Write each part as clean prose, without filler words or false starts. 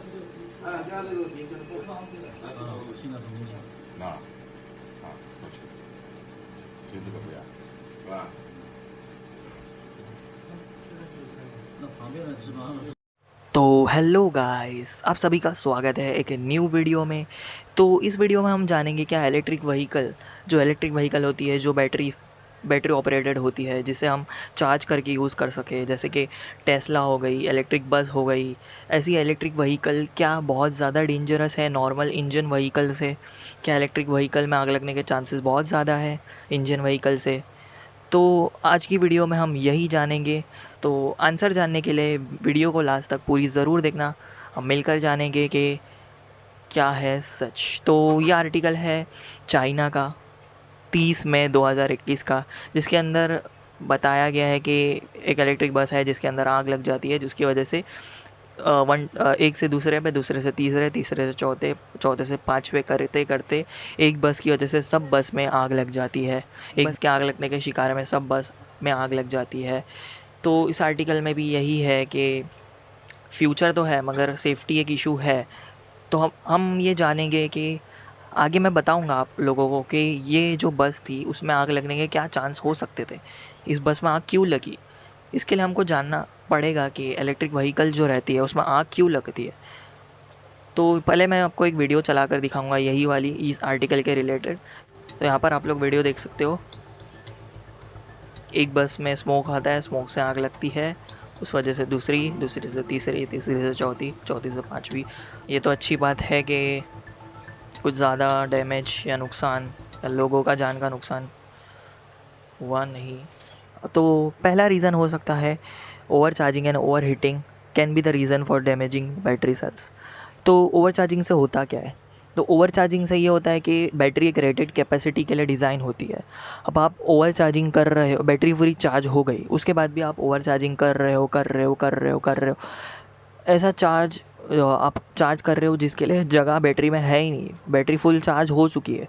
性价比明显。说是，就这个不一样，是吧？那旁边的基本上。तो hello guys, आप सभी का स्वागत है एक न्यू वीडियो में। तो इस वीडियो में हम जानेंगे क्या इलेक्ट्रिक व्हीकल होती है जो बैटरी ऑपरेटेड होती है, जिसे हम चार्ज करके यूज़ कर सके, जैसे कि टेस्ला हो गई, इलेक्ट्रिक बस हो गई। ऐसी इलेक्ट्रिक व्हीकल क्या बहुत ज़्यादा डेंजरस है नॉर्मल इंजन व्हीकल से? क्या इलेक्ट्रिक व्हीकल में आग लगने के चांसेस बहुत ज़्यादा है इंजन व्हीकल से? तो आज की वीडियो में हम यही जानेंगे। तो आंसर जानने के लिए वीडियो को लास्ट तक पूरी ज़रूर देखना। हम मिलकर जानेंगे कि क्या है सच। तो ये आर्टिकल है चाइना का 30 मई 2021 का, जिसके अंदर बताया गया है कि एक इलेक्ट्रिक बस है जिसके अंदर आग लग जाती है, जिसकी वजह से एक से दूसरे पे, दूसरे से तीसरे, तीसरे से चौथे, चौथे से पाँचवें करते करते एक बस की वजह से सब बस में आग लग जाती है। एक बस के आग लगने के शिकार में सब बस में आग लग जाती है। तो इस आर्टिकल में भी यही है कि फ्यूचर तो है मगर सेफ्टी एक इशू है। तो हम ये जानेंगे कि आगे मैं बताऊंगा आप लोगों को कि ये जो बस थी उसमें आग लगने के क्या चांस हो सकते थे, इस बस में आग क्यों लगी। इसके लिए हमको जानना पड़ेगा कि इलेक्ट्रिक व्हीकल जो रहती है उसमें आग क्यों लगती है। तो पहले मैं आपको एक वीडियो चला कर दिखाऊंगा यही वाली इस आर्टिकल के रिलेटेड। तो यहाँ पर आप लोग वीडियो देख सकते हो। एक बस में स्मोक आता है, स्मोक से आग लगती है, उस वजह से दूसरी, दूसरी से तीसरी, तीसरी से चौथी, चौथी से पाँचवीं। ये तो अच्छी बात है कि कुछ ज़्यादा डैमेज या नुकसान या लोगों का जान का नुकसान हुआ नहीं। तो पहला रीज़न हो सकता है over charging and over heating can be the reason for damaging battery cells. तो ओवर चार्जिंग से होता क्या है? तो ओवर चार्जिंग से ये होता है कि बैटरी एक रेटेड कैपेसिटी के लिए डिज़ाइन होती है। अब आप ओवर चार्जिंग कर रहे हो, बैटरी पूरी चार्ज हो गई, उसके बाद भी आप ओवर चार्जिंग कर रहे हो। ऐसा चार्ज आप चार्ज कर रहे हो जिसके लिए जगह बैटरी में है ही नहीं, बैटरी फुल चार्ज हो चुकी है।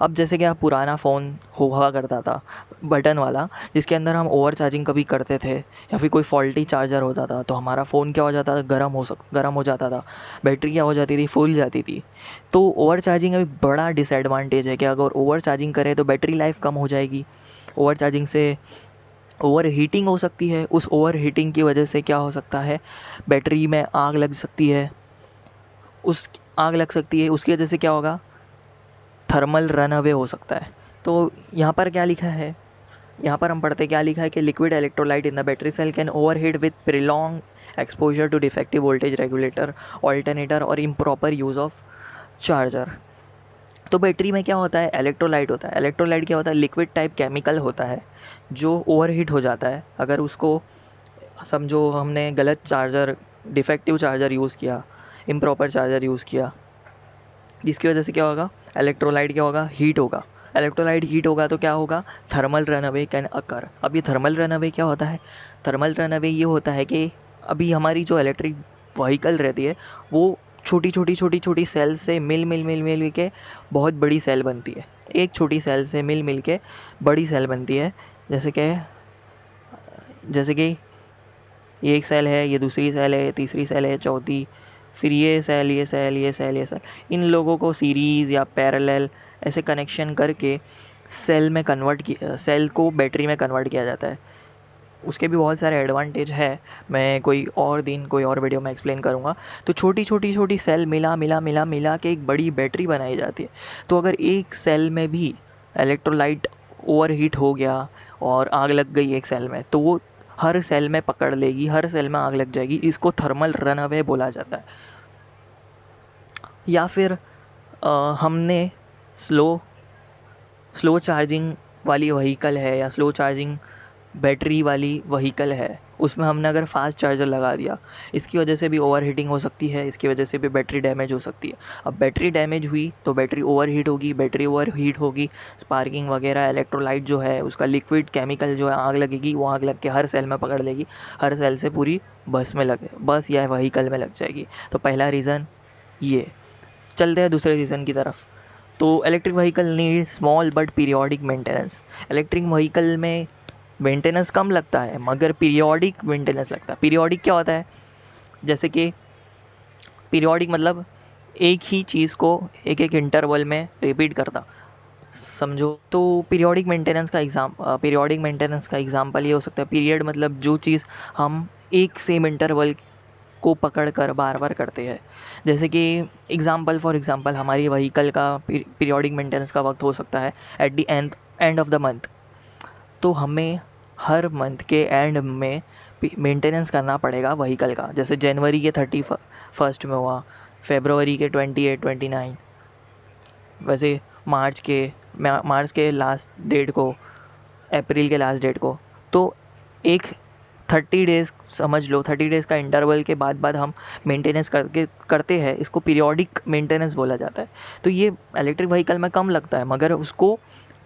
अब जैसे कि आप पुराना फ़ोन हुआ करता था बटन वाला, जिसके अंदर हम ओवर चार्जिंग कभी करते थे या फिर कोई फॉल्टी चार्जर होता था तो हमारा फ़ोन क्या हो जाता था, गर्म हो जाता था, बैटरी क्या हो जाती थी, फूल जाती थी। तो ओवर चार्जिंग अभी बड़ा डिसएडवांटेज है कि अगर ओवर चार्जिंग करें तो बैटरी लाइफ कम हो जाएगी। ओवर चार्जिंग से ओवर हीटिंग हो सकती है, उस ओवर हीटिंग की वजह से क्या हो सकता है, बैटरी में आग लग सकती है। उसकी वजह से क्या होगा, थर्मल रन अवे हो सकता है। तो यहाँ पर क्या लिखा है, यहाँ पर हम पढ़ते क्या लिखा है कि liquid electrolyte in the battery cell can overheat with prolonged exposure to defective voltage regulator, alternator और इम्प्रॉपर यूज़ ऑफ चार्जर। तो बैटरी में क्या होता है, इलेक्ट्रोलाइट होता है। इलेक्ट्रोलाइट क्या होता है, लिक्विड टाइप केमिकल होता है जो ओवरहीट हो जाता है अगर उसको, समझो हमने गलत चार्जर, डिफेक्टिव चार्जर यूज़ किया, इम्प्रॉपर चार्जर यूज़ किया, जिसकी वजह से क्या होगा, इलेक्ट्रोलाइट क्या होगा, हीट होगा। इलेक्ट्रोलाइट हीट होगा तो क्या होगा, thermal run away can occur. अब ये थर्मल रन अवे क्या होता है, थर्मल रन अवे ये होता है कि अभी हमारी जो इलेक्ट्रिक व्हीकल रहती है वो छोटी सेल से मिल के बहुत बड़ी सेल बनती है। एक छोटी सेल से मिल के बड़ी सेल बनती है। जैसे कि ये एक सेल है, ये दूसरी सेल है, तीसरी सेल है, चौथी, फिर ये सेल। इन लोगों को सीरीज़ या पैरेलल ऐसे कनेक्शन करके सेल को बैटरी में कन्वर्ट किया जाता है। उसके भी बहुत सारे एडवांटेज है, मैं कोई और दिन कोई और वीडियो में एक्सप्लेन करूँगा। तो छोटी सेल मिला के एक बड़ी बैटरी बनाई जाती है। तो अगर एक सेल में भी इलेक्ट्रोलाइट ओवरहीट हो गया और आग लग गई एक सेल में, तो वो हर सेल में पकड़ लेगी, हर सेल में आग लग जाएगी। इसको थर्मल रन अवे बोला जाता है। या फिर हमने स्लो चार्जिंग वाली व्हीकल है या स्लो चार्जिंग बैटरी वाली व्हीकल है, उसमें हमने अगर फास्ट चार्जर लगा दिया, इसकी वजह से भी ओवर हीटिंग हो सकती है, इसकी वजह से भी बैटरी डैमेज हो सकती है। अब बैटरी डैमेज हुई तो बैटरी ओवर हीट होगी, स्पार्किंग वगैरह, इलेक्ट्रोलाइट जो है उसका लिक्विड केमिकल जो है आग लगेगी, वो आग लग के हर सेल में पकड़ लेगी, हर सेल से पूरी बस या व्हीकल में लग जाएगी। तो पहला रीज़न ये। चलते हैं दूसरे रीज़न की तरफ। तो electric vehicle need small but periodic maintenance. Electric vehicle में मेंटेनेंस कम लगता है मगर पीरियोडिक मेंटेनेंस लगता है। पीरियोडिक क्या होता है, जैसे कि पीरियोडिक मतलब एक ही चीज़ को एक एक इंटरवल में रिपीट करता, समझो। तो पीरियोडिक मेंटेनेंस का एग्जांपल ये हो सकता है। पीरियड मतलब जो चीज़ हम एक सेम इंटरवल को पकड़ कर बार बार करते हैं। जैसे कि फॉर एग्जांपल हमारी व्हीकल का पीरियोडिक मेंटेनेंस का वक्त हो सकता है at the end of the month. तो हमें हर मंथ के एंड में मेंटेनेंस करना पड़ेगा व्हीकल का। जैसे जनवरी के 31 में हुआ, फरवरी के 28, 29, वैसे मार्च के लास्ट डेट को, अप्रैल के लास्ट डेट को। तो एक 30 डेज़ समझ लो, 30 डेज़ का इंटरवल के बाद हम मेंटेनेंस करते हैं। इसको पीरियोडिक मेंटेनेंस बोला जाता है। तो ये इलेक्ट्रिक व्हीकल में कम लगता है, मगर उसको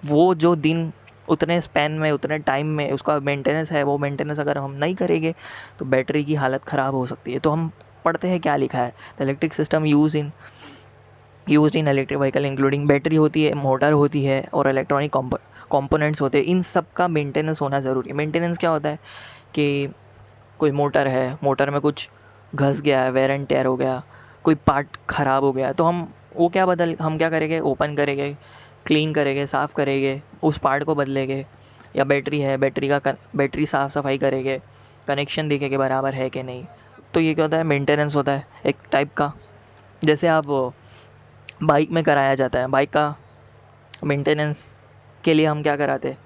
वो जो दिन उतने स्पैन में, उतने टाइम में उसका मेंटेनेंस है, वो मेंटेनेंस अगर हम नहीं करेंगे तो बैटरी की हालत ख़राब हो सकती है। तो हम पढ़ते हैं क्या लिखा है, the electric system use in electric vehicle including battery होती है, मोटर होती है और इलेक्ट्रॉनिक कंपोनेंट्स होते हैं। इन सब का मेंटेनेंस होना ज़रूरी है। मेंटेनेंस क्या होता है कि कोई मोटर है, मोटर में कुछ घस गया है, वेयर एंड टेयर हो गया, कोई पार्ट ख़राब हो गया, तो हम क्या करेंगे, ओपन करेंगे, क्लीन करेंगे, साफ़ करेंगे, उस पार्ट को बदलेंगे। या बैटरी है, बैटरी साफ़ सफाई करेंगे, कनेक्शन देखेंगे बराबर है कि नहीं। तो ये क्या होता है, मेंटेनेंस होता है एक टाइप का। जैसे आप बाइक में कराया जाता है, बाइक का मेंटेनेंस के लिए हम क्या कराते हैं,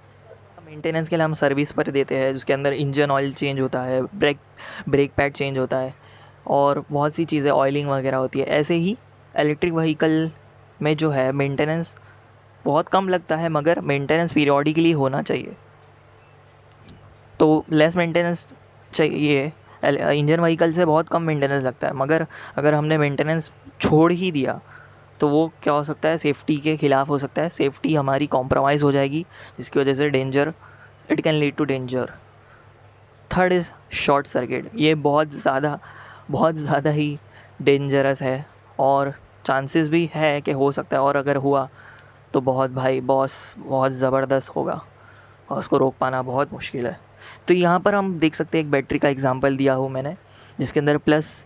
मेंटेनेंस के लिए हम सर्विस पर देते हैं, जिसके अंदर इंजन ऑयल चेंज होता है, ब्रेक पैड चेंज होता है और बहुत सी चीज़ें, ऑयलिंग वगैरह होती है। ऐसे ही इलेक्ट्रिक व्हीकल में जो है मेंटेनेंस बहुत कम लगता है, मगर मेंटेनेंस पीरियोडिकली होना चाहिए। तो लेस मेंटेनेंस चाहिए। इंजन व्हीकल से बहुत कम मेंटेनेंस लगता है, मगर अगर हमने मेंटेनेंस छोड़ ही दिया तो वो क्या हो सकता है, सेफ्टी के खिलाफ हो सकता है। सेफ्टी हमारी कॉम्प्रोमाइज़ हो जाएगी, जिसकी वजह से it can lead to danger. Third is short circuit. ये बहुत ज़्यादा ही डेंजरस है और चांसेस भी है कि हो सकता है, और अगर हुआ तो बहुत ज़बरदस्त होगा और उसको रोक पाना बहुत मुश्किल है। तो यहाँ पर हम देख सकते हैं, एक बैटरी का एग्जांपल दिया हूँ मैंने, जिसके अंदर प्लस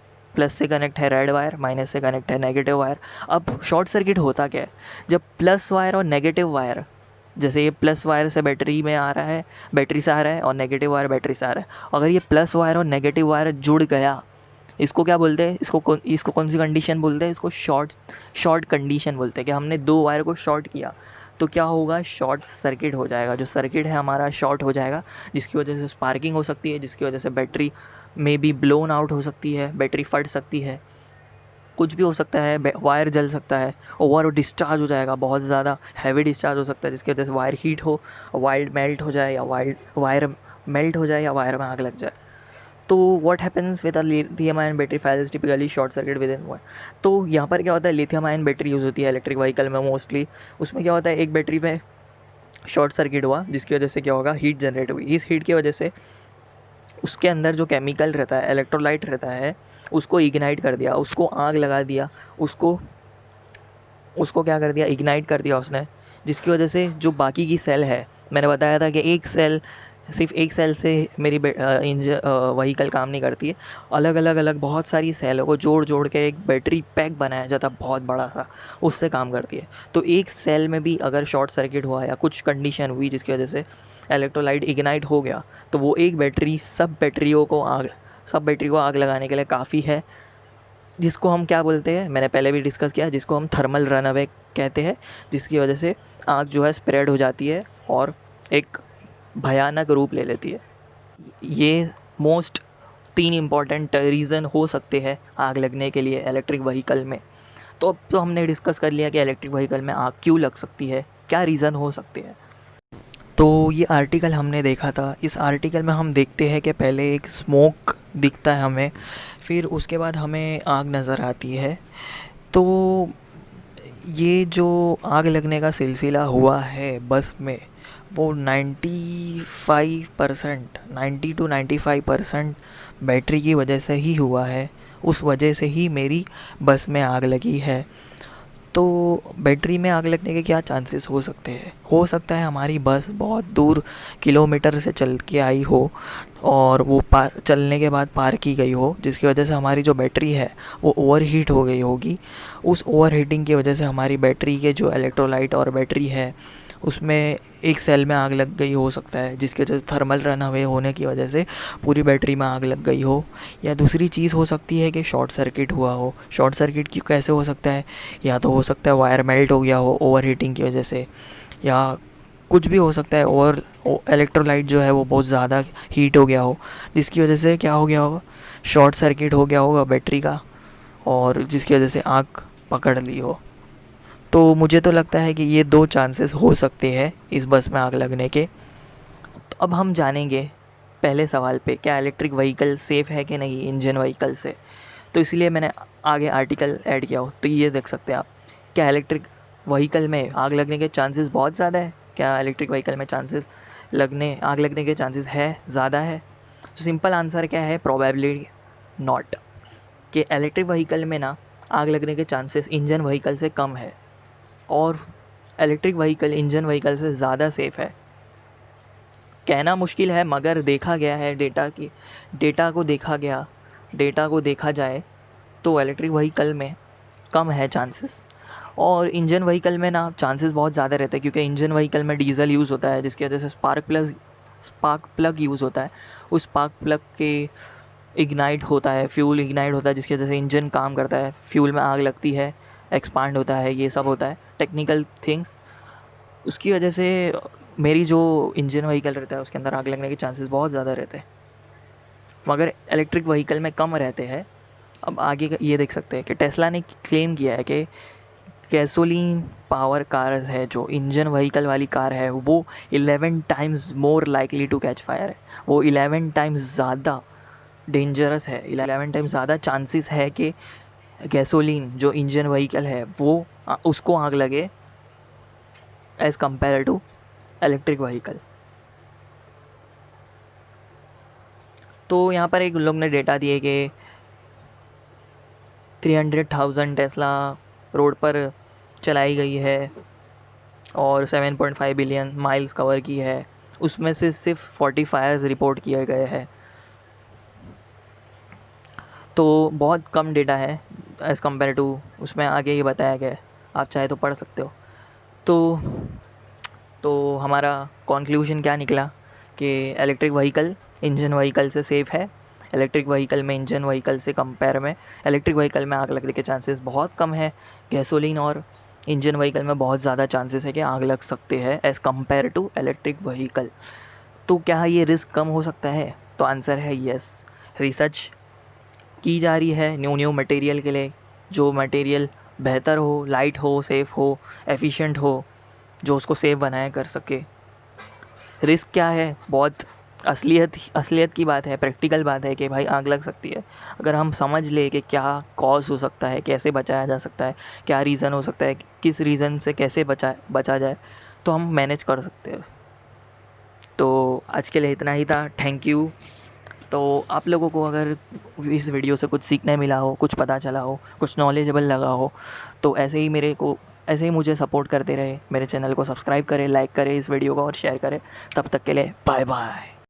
से कनेक्ट है रेड वायर, माइनस से कनेक्ट है नेगेटिव वायर। अब शॉर्ट सर्किट होता क्या है, जब प्लस वायर और नेगेटिव वायर, जैसे ये प्लस वायर से बैटरी में आ रहा है, बैटरी से आ रहा है, और नेगेटिव वायर बैटरी से आ रहा है, अगर ये प्लस वायर और नेगेटिव वायर जुड़ गया, इसको क्या बोलते हैं, इसको कौन सी कंडीशन बोलते हैं, इसको शॉर्ट कंडीशन बोलते हैं। कि हमने दो वायर को शॉर्ट किया तो क्या होगा, शॉर्ट सर्किट हो जाएगा। जो सर्किट है हमारा शॉर्ट हो जाएगा, जिसकी वजह से स्पार्किंग हो सकती है, जिसकी वजह से बैटरी में भी ब्लोन आउट हो सकती है, बैटरी फट सकती है, कुछ भी हो सकता है, वायर जल सकता है, ओवर डिस्चार्ज हो जाएगा, बहुत ज़्यादा हैवी डिस्चार्ज हो सकता है, जिसकी वजह से वायर हीट हो, वायर मेल्ट हो जाए, या वायर में आग लग जाए। तो what happens with a lithium ion battery files typically short circuit with in one. तो यहाँ पर क्या होता है, लिथियम आयन बैटरी यूज़ होती है इलेक्ट्रिक व्हीकल में मोस्टली। उसमें क्या होता है, एक बैटरी में शॉर्ट सर्किट हुआ, जिसकी वजह से क्या होगा, हीट जनरेट हुई। इस हीट की वजह से उसके अंदर जो केमिकल रहता है, इलेक्ट्रोलाइट रहता है, उसको इग्नाइट कर दिया, उसको आग लगा दिया, उसको क्या कर दिया, इग्नाइट कर दिया उसने, जिसकी वजह से जो बाकी की सेल है, मैंने बताया था कि सिर्फ एक सेल से मेरी व्हीकल काम नहीं करती है। अलग बहुत सारी सेलों को जोड़ के एक बैटरी पैक बनाया जाता है बहुत बड़ा सा, उससे काम करती है। तो एक सेल में भी अगर शॉर्ट सर्किट हुआ या कुछ कंडीशन हुई जिसकी वजह से इलेक्ट्रोलाइट इग्नाइट हो गया, तो वो एक बैटरी सब बैटरी को आग लगाने के लिए काफ़ी है, जिसको हम क्या बोलते हैं, मैंने पहले भी डिस्कस किया, जिसको हम थर्मल रनअवे कहते हैं, जिसकी वजह से आग जो है स्प्रेड हो जाती है और एक भयानक रूप ले लेती है। ये मोस्ट 3 इम्पॉर्टेंट रीज़न हो सकते हैं आग लगने के लिए इलेक्ट्रिक व्हीकल में। तो अब तो हमने डिस्कस कर लिया कि इलेक्ट्रिक व्हीकल में आग क्यों लग सकती है, क्या रीज़न हो सकते हैं। तो ये आर्टिकल हमने देखा था। इस आर्टिकल में हम देखते हैं कि पहले एक स्मोक दिखता है हमें, फिर उसके बाद हमें आग नज़र आती है। तो ये जो आग लगने का सिलसिला हुआ है बस में, वो 90 to 95% बैटरी की वजह से ही हुआ है। उस वजह से ही मेरी बस में आग लगी है। तो बैटरी में आग लगने के क्या चांसेस हो सकते हैं? हो सकता है हमारी बस बहुत दूर किलोमीटर से चल के आई हो और वो पार चलने के बाद पार की गई हो, जिसकी वजह से हमारी जो बैटरी है वो ओवरहीट हो गई होगी। उस ओवरहीटिंग की वजह से हमारी बैटरी के जो इलेक्ट्रोलाइट और बैटरी है उसमें एक सेल में आग लग गई हो सकता है, जिसकी वजह से थर्मल रन अवे होने की वजह से पूरी बैटरी में आग लग गई हो। या दूसरी चीज़ हो सकती है कि शॉर्ट सर्किट हुआ हो। शॉर्ट सर्किट की कैसे हो सकता है? या तो हो सकता है वायर मेल्ट हो गया हो ओवर हीटिंग की वजह से, या कुछ भी हो सकता है, और इलेक्ट्रोलाइट जो है वो बहुत ज़्यादा हीट हो गया हो, जिसकी वजह से क्या हो गया होगा, शॉर्ट सर्किट हो गया होगा बैटरी का, और जिसकी वजह से आग पकड़ ली हो। तो मुझे तो लगता है कि ये 2 चांसेस हो सकते हैं इस बस में आग लगने के। तो अब हम जानेंगे पहले सवाल पे, क्या इलेक्ट्रिक व्हीकल सेफ़ है कि नहीं इंजन व्हीकल से। तो इसलिए मैंने आगे आर्टिकल ऐड किया हो, तो ये देख सकते हैं आप। क्या इलेक्ट्रिक व्हीकल में आग लगने के चांसेस बहुत ज़्यादा है? क्या इलेक्ट्रिक व्हीकल में आग लगने के चांसेस है ज़्यादा है? तो सिंपल आंसर क्या है, प्रोबेबली नॉट। कि इलेक्ट्रिक व्हीकल में ना आग लगने के चांसेस इंजन व्हीकल से कम है, और इलेक्ट्रिक व्हीकल इंजन व्हीकल से ज़्यादा सेफ़ है। कहना मुश्किल है, मगर देखा गया है डेटा को देखा जाए तो इलेक्ट्रिक व्हीकल में कम है चांसेस, और इंजन व्हीकल में ना चांसेस बहुत ज़्यादा रहते हैं, क्योंकि इंजन व्हीकल में डीजल यूज़ होता है, जिसकी वजह से स्पार्क प्लग यूज़ होता है। उस स्पार्क प्लग के फ्यूल इग्नाइट होता है, जिसकी वजह से इंजन काम करता है, फ्यूल में आग लगती है, एक्सपांड होता है, ये सब होता है टेक्निकल थिंग्स। उसकी वजह से मेरी जो इंजन व्हीकल रहता है उसके अंदर आग लगने के चांसेस बहुत ज़्यादा रहते हैं, मगर इलेक्ट्रिक व्हीकल में कम रहते हैं। अब आगे का ये देख सकते हैं कि टेस्ला ने क्लेम किया है कि गैसोलीन पावर कार है, जो इंजन व्हीकल वाली कार है, वो 11 times more likely to catch fire है। वो 11 टाइम्स ज़्यादा डेंजरस है, 11 टाइम्स ज़्यादा चांसेस है कि गैसोलीन जो इंजन व्हीकल है वो उसको आग लगे as compare to electric vehicle. तो यहाँ पर एक लोग ने डेटा दिए कि 300,000 टेस्ला रोड पर चलाई गई है और 7.5 बिलियन माइल्स कवर की है, उसमें से सिर्फ 40 फायर्स रिपोर्ट किए गए हैं। तो बहुत कम डेटा है एज़ कम्पेयर टू, उसमें आगे ये बताया गया है, आप चाहे तो पढ़ सकते हो। तो हमारा कॉन्क्लूशन क्या निकला कि इलेक्ट्रिक व्हीकल इंजन व्हीकल से सेफ़ है। इलेक्ट्रिक व्हीकल में इंजन व्हीकल से कंपेयर में इलेक्ट्रिक व्हीकल में आग लगने के चांसेस बहुत कम है। गैसोलीन और इंजन व्हीकल में बहुत ज़्यादा चांसेस है कि आग लग सकते हैं as compare to electric vehicle. तो क्या ये रिस्क कम हो सकता है? तो आंसर है येस। रिसर्च की जा रही है न्यू मटेरियल के लिए, जो मटेरियल बेहतर हो, लाइट हो, सेफ़ हो, एफिशिएंट हो, जो उसको सेफ बनाया कर सके। रिस्क क्या है? बहुत असलियत की बात है, प्रैक्टिकल बात है कि भाई आग लग सकती है। अगर हम समझ ले कि क्या कॉज हो सकता है, कैसे बचाया जा सकता है, क्या रीज़न हो सकता है, किस रीज़न से कैसे बचा जाए, तो हम मैनेज कर सकते हैं। तो आज के लिए इतना ही था, थैंक यू। तो आप लोगों को अगर इस वीडियो से कुछ सीखने मिला हो, कुछ पता चला हो, कुछ नॉलेजेबल लगा हो, तो ऐसे ही मुझे सपोर्ट करते रहे। मेरे चैनल को सब्सक्राइब करें, लाइक करें इस वीडियो को और शेयर करें। तब तक के लिए बाय बाय।